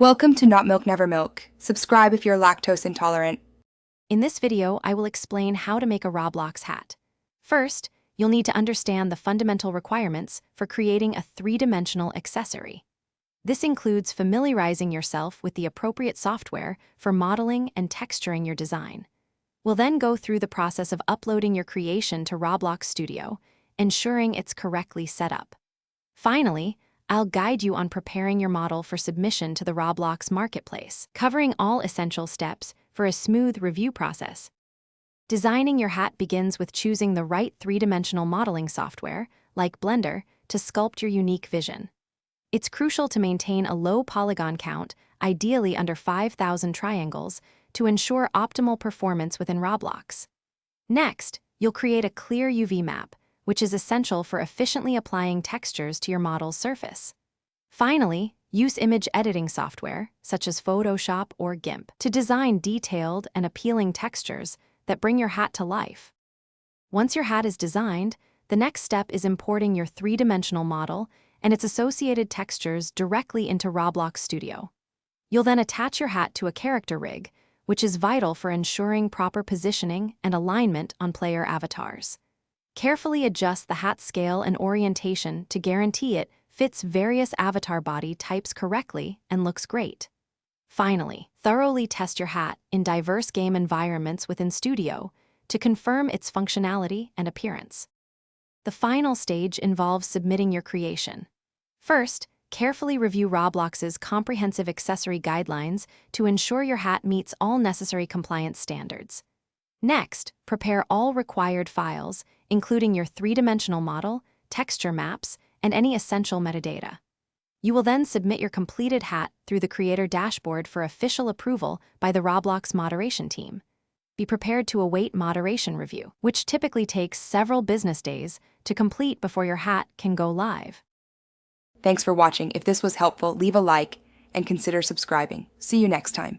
Welcome to Not Milk Never Milk. Subscribe if you're lactose intolerant. In this video, I will explain how to make a Roblox hat. First, you'll need to understand the fundamental requirements for creating a three-dimensional accessory. This includes familiarizing yourself with the appropriate software for modeling and texturing your design. We'll then go through the process of uploading your creation to Roblox Studio, ensuring it's correctly set up. Finally, I'll guide you on preparing your model for submission to the Roblox marketplace, covering all essential steps for a smooth review process. Designing your hat begins with choosing the right three-dimensional modeling software, like Blender, to sculpt your unique vision. It's crucial to maintain a low polygon count, ideally under 5,000 triangles, to ensure optimal performance within Roblox. Next, you'll create a clear UV map, which is essential for efficiently applying textures to your model's surface. Finally, use image editing software, such as Photoshop or GIMP, to design detailed and appealing textures that bring your hat to life. Once your hat is designed, the next step is importing your three-dimensional model and its associated textures directly into Roblox Studio. You'll then attach your hat to a character rig, which is vital for ensuring proper positioning and alignment on player avatars. Carefully adjust the hat scale and orientation to guarantee it fits various avatar body types correctly and looks great. Finally, thoroughly test your hat in diverse game environments within Studio to confirm its functionality and appearance. The final stage involves submitting your creation. First, carefully review Roblox's comprehensive accessory guidelines to ensure your hat meets all necessary compliance standards. Next, prepare all required files, including your three-dimensional model, texture maps, and any essential metadata. You will then submit your completed hat through the Creator Dashboard for official approval by the Roblox moderation team. Be prepared to await moderation review, which typically takes several business days to complete before your hat can go live. Thanks for watching. If this was helpful, leave a like and consider subscribing. See you next time.